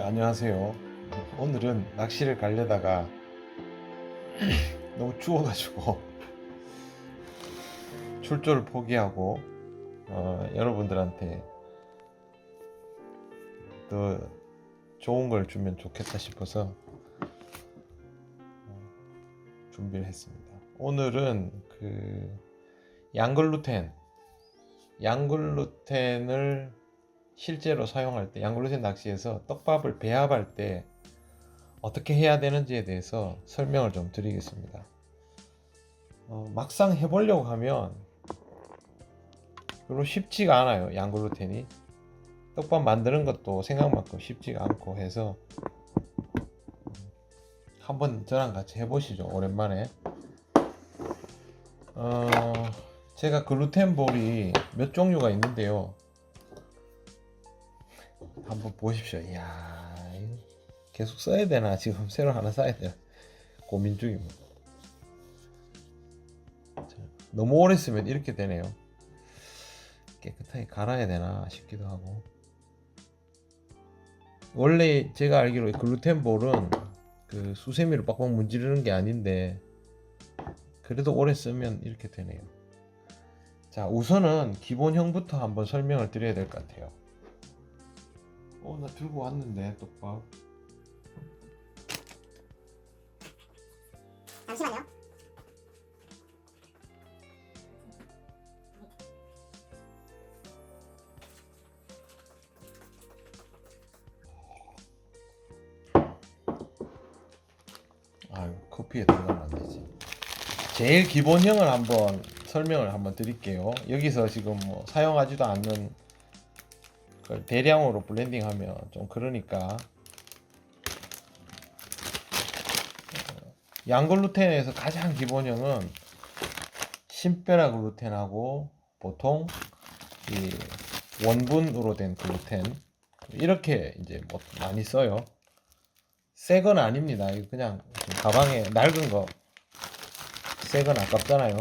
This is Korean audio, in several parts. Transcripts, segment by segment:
안녕하세요. 오늘은 낚시를 가려다가 너무 추워가지고 출조를 포기하고 여러분들한테 더 좋은 걸 주면 좋겠다 싶어서 준비를 했습니다. 오늘은 양글루텐을 실제로 사용할 때, 양글루텐 낚시에서 떡밥을 배합할 때 어떻게 해야 되는지에 대해서 설명을 좀 드리겠습니다. 막상 해보려고 하면 별로 쉽지가 않아요. 양글루텐이 떡밥 만드는 것도 생각만큼 쉽지가 않고 해서 한번 저랑 같이 해보시죠. 오랜만에. 제가 글루텐 볼이 몇 종류가 있는데요. 한번 보십시오. 이야, 계속 써야 되나? 지금 새로 하나 사야 되나? 고민 중입니다. 너무 오래 쓰면 이렇게 되네요. 깨끗하게 갈아야 되나 싶기도 하고. 원래 제가 알기로 글루텐 볼은 수세미로 빡빡 문지르는 게 아닌데 그래도 오래 쓰면 이렇게 되네요. 자, 우선은 기본형부터 한번 설명을 드려야 될 것 같아요. 나 들고 왔는데 떡밥. 잠시만요. 아유, 커피에 들어가면 안 되지. 제일 기본형을 한번 설명을 한번 드릴게요. 여기서 지금 뭐 사용하지도 않는 걸 대량으로 블렌딩하면 좀 그러니까 양글루텐에서 가장 기본형은 신베라 글루텐하고 보통 이 원분으로 된 글루텐 이렇게 이제 뭐 많이 써요. 새 건 아닙니다. 이거 그냥 가방에 낡은 거, 새 건 아깝잖아요.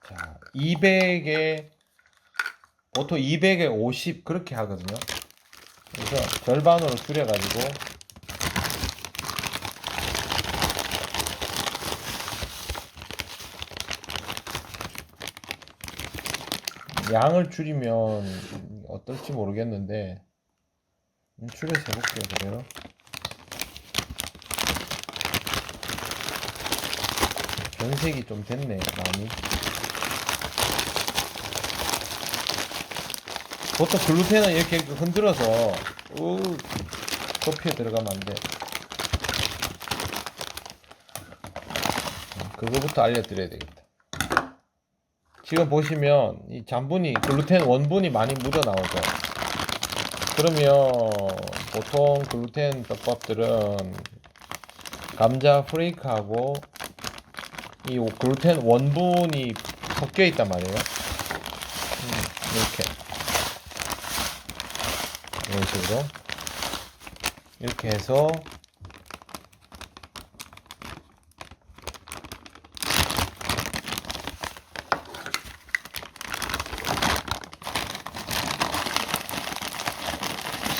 자, 200에 보통 200에 50 그렇게 하거든요. 그래서 절반으로 줄여가지고 양을 줄이면 어떨지 모르겠는데 줄여서 해볼게요. 그대로. 변색이 좀 됐네 많이. 보통 글루텐은 이렇게 흔들어서 커피에 들어가면 안 돼. 그거부터 알려드려야 되겠다. 지금 보시면 이 잔분이 글루텐 원분이 많이 묻어 나오죠. 그러면 보통 글루텐 떡밥들은 감자 프레이크하고 이 글루텐 원분이 섞여 있단 말이에요. 이런 식으로 이렇게 해서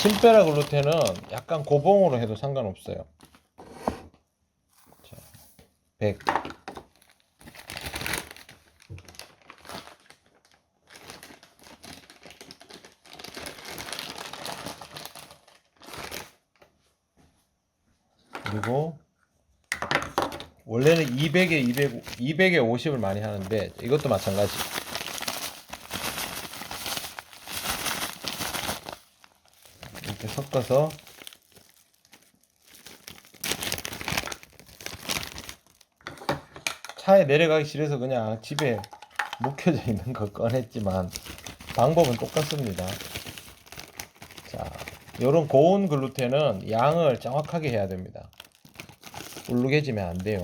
신베라 글루텐은 약간 고봉으로 해도 상관없어요. 자, 100. 그리고 원래는 200에 200에 50을 많이 하는데 이것도 마찬가지. 이렇게 섞어서 차에 내려가기 싫어서 그냥 집에 묵혀져 있는 거 꺼냈지만 방법은 똑같습니다. 자, 요런 고운 글루텐은 양을 정확하게 해야 됩니다. 울룩해지면 안 돼요.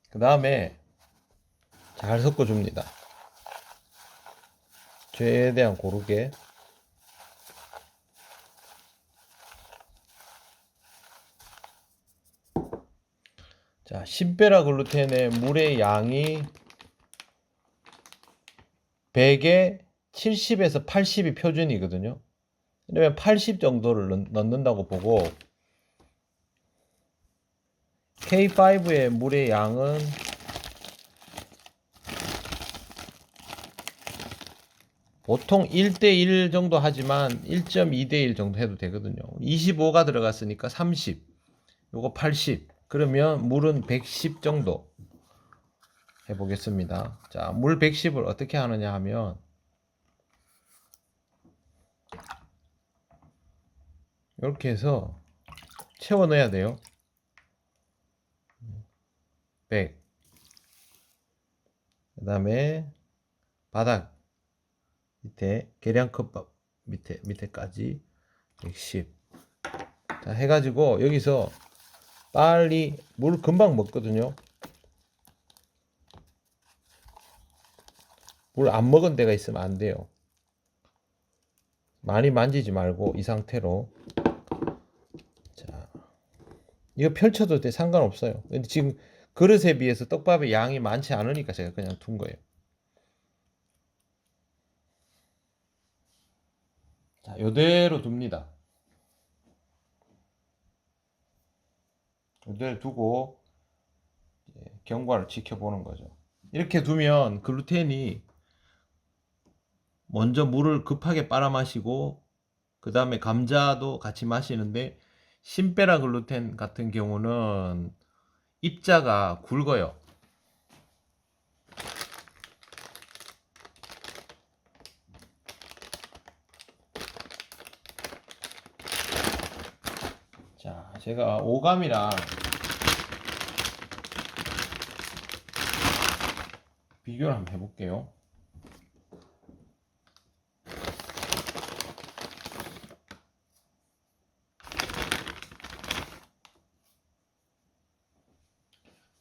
그 다음에 잘 섞어줍니다. 최대한 고르게. 자, 신베라 글루텐의 물의 양이 100에 70에서 80이 표준이거든요. 그러면 80 정도를 넣는다고 보고, K5의 물의 양은 보통 1대1 정도 하지만 1.2대1 정도 해도 되거든요. 25가 들어갔으니까 30, 요거 80. 그러면 물은 110 정도 해보겠습니다. 자, 물 110을 어떻게 하느냐 하면, 이렇게 해서 채워 넣어야 돼요. 100. 그 다음에 바닥 밑에 계량컵밥 밑에까지 110. 자, 해가지고 여기서 빨리 물 금방 먹거든요. 물 안 먹은 데가 있으면 안 돼요. 많이 만지지 말고 이 상태로. 자, 이거 펼쳐도 돼, 상관없어요. 근데 지금 그릇에 비해서 떡밥의 양이 많지 않으니까 제가 그냥 둔 거예요. 자, 요대로 둡니다. 요대로 두고 경과를 지켜보는 거죠. 이렇게 두면 글루텐이 먼저 물을 급하게 빨아 마시고, 그 다음에 감자도 같이 마시는데, 신베라 글루텐 같은 경우는 입자가 굵어요. 자, 제가 오감이랑 비교를 한번 해볼게요.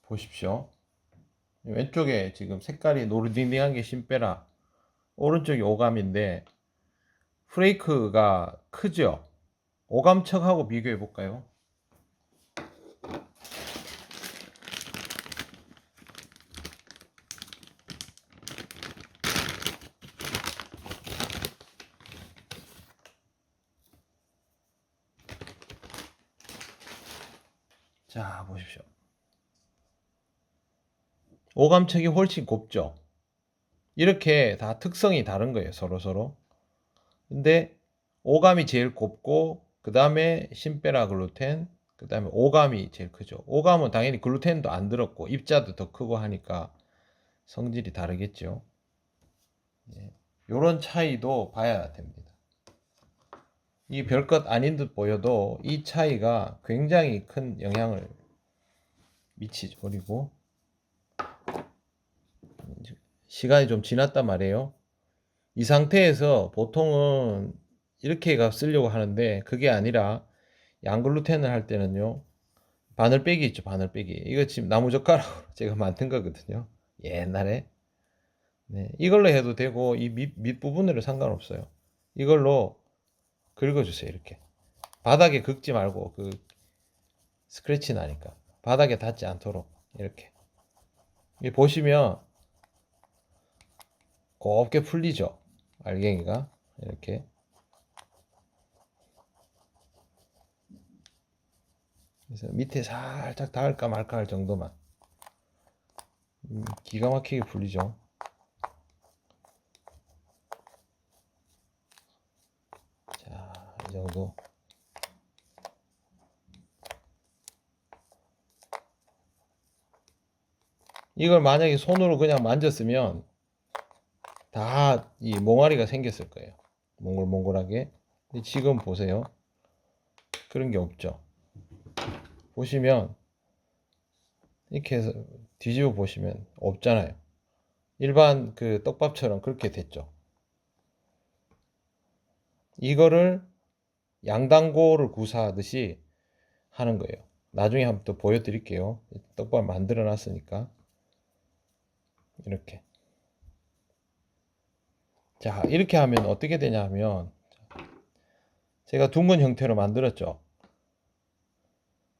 보십시오. 왼쪽에 지금 색깔이 노르딩딩한 게 신베라, 오른쪽이 오감인데 프레이크가 크죠? 오감척하고 비교해 볼까요? 자, 보십시오. 오감척이 훨씬 곱죠? 이렇게 다 특성이 다른 거예요, 서로. 근데 오감이 제일 곱고, 그 다음에 신베라 글루텐, 그 다음에 오감이 제일 크죠. 오감은 당연히 글루텐도 안 들었고 입자도 더 크고 하니까 성질이 다르겠죠. 이런 차이도 봐야 됩니다. 이 별것 아닌 듯 보여도 이 차이가 굉장히 큰 영향을 미치죠. 그리고 시간이 좀 지났단 말이에요. 이 상태에서 보통은 이렇게 쓰려고 하는데, 그게 아니라 양글루텐을 할 때는요, 바늘 빼기 있죠, 바늘 빼기. 이거 지금 나무젓가락으로 제가 만든 거거든요, 옛날에. 네, 이걸로 해도 되고 이 밑부분으로 상관없어요. 이걸로 긁어주세요. 이렇게 바닥에 긁지 말고, 그 스크래치 나니까 바닥에 닿지 않도록 이렇게. 보시면 곱게 풀리죠, 알갱이가. 이렇게. 그래서 밑에 살짝 닿을까 말까 할 정도만. 기가 막히게 풀리죠. 자, 이 정도. 이걸 만약에 손으로 그냥 만졌으면 다 이 몽아리가 생겼을 거예요, 몽글몽글하게. 근데 지금 보세요, 그런 게 없죠. 보시면 이렇게 해서 뒤집어 보시면 없잖아요. 일반 그 떡밥처럼 그렇게 됐죠. 이거를 양단고를 구사하듯이 하는 거예요. 나중에 한번 또 보여드릴게요. 떡밥 만들어 놨으니까. 이렇게. 자, 이렇게 하면 어떻게 되냐 하면 제가 둥근 형태로 만들었죠.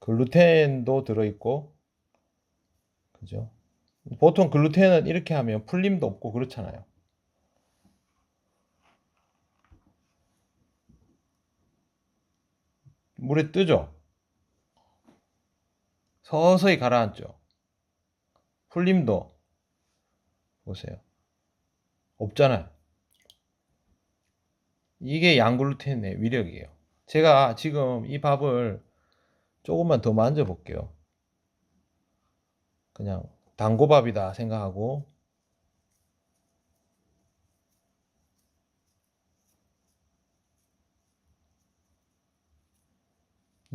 글루텐도 들어있고, 그죠? 보통 글루텐은 이렇게 하면 풀림도 없고 그렇잖아요. 물에 뜨죠. 서서히 가라앉죠. 풀림도 보세요. 없잖아요. 이게 양글루텐의 위력이에요. 제가 지금 이 밥을 조금만 더 만져 볼게요. 그냥 단고밥이다 생각하고.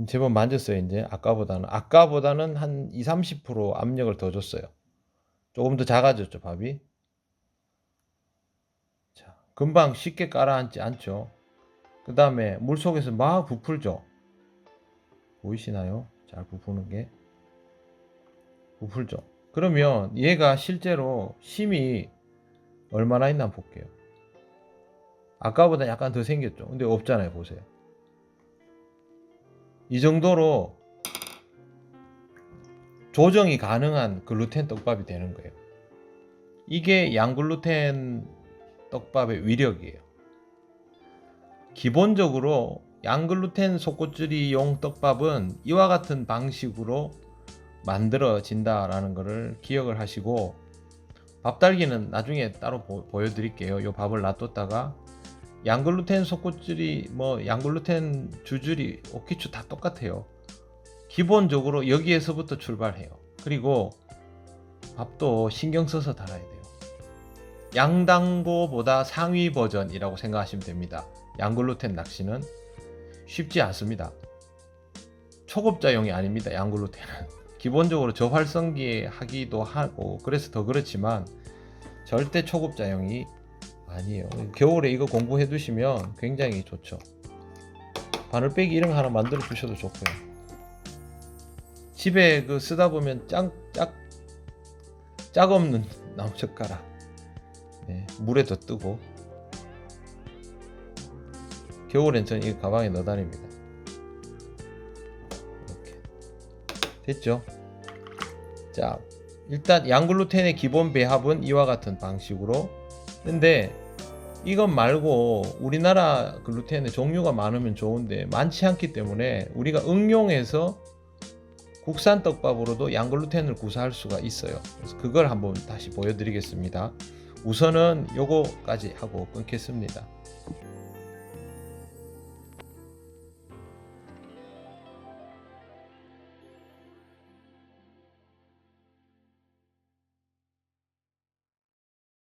제법 만졌어요. 이제 아까보다는 한 20-30% 압력을 더 줬어요. 조금 더 작아졌죠, 밥이. 자, 금방 쉽게 가라앉지 않죠. 그 다음에 물속에서 막 부풀죠. 보이시나요? 잘 부푸는 게. 부풀죠. 그러면 얘가 실제로 힘이 얼마나 있나 한번 볼게요. 아까보다 약간 더 생겼죠. 근데 없잖아요. 보세요. 이 정도로 조정이 가능한 글루텐 떡밥이 되는 거예요. 이게 양글루텐 떡밥의 위력이에요. 기본적으로 양글루텐 속꼬치리용 떡밥은 이와 같은 방식으로 만들어진다라는 것을 기억을 하시고, 밥달기는 나중에 따로 보여드릴게요. 이 밥을 놔뒀다가 양글루텐 속꼬치리, 양글루텐 주주리, 오키추 다 똑같아요. 기본적으로 여기에서부터 출발해요. 그리고 밥도 신경 써서 달아야 돼요. 양단고보다 상위 버전이라고 생각하시면 됩니다. 양글루텐 낚시는 쉽지 않습니다. 초급자용이 아닙니다. 양글루텐은 기본적으로 저활성기 하기도 하고 그래서 더 그렇지만 절대 초급자용이 아니에요. 겨울에 이거 공부해 두시면 굉장히 좋죠. 바늘빼기 이런 거 하나 만들어 주셔도 좋고요. 집에 그 쓰다 보면 짝 없는 나무젓가락, 네, 물에 더 뜨고. 겨울엔 전 이 가방에 넣어 다닙니다. 이렇게 됐죠? 자, 일단 양글루텐의 기본 배합은 이와 같은 방식으로. 근데 이것 말고 우리나라 글루텐의 종류가 많으면 좋은데 많지 않기 때문에 우리가 응용해서 국산 떡밥으로도 양글루텐을 구사할 수가 있어요. 그래서 그걸 한번 다시 보여드리겠습니다. 우선은 요거까지 하고 끊겠습니다.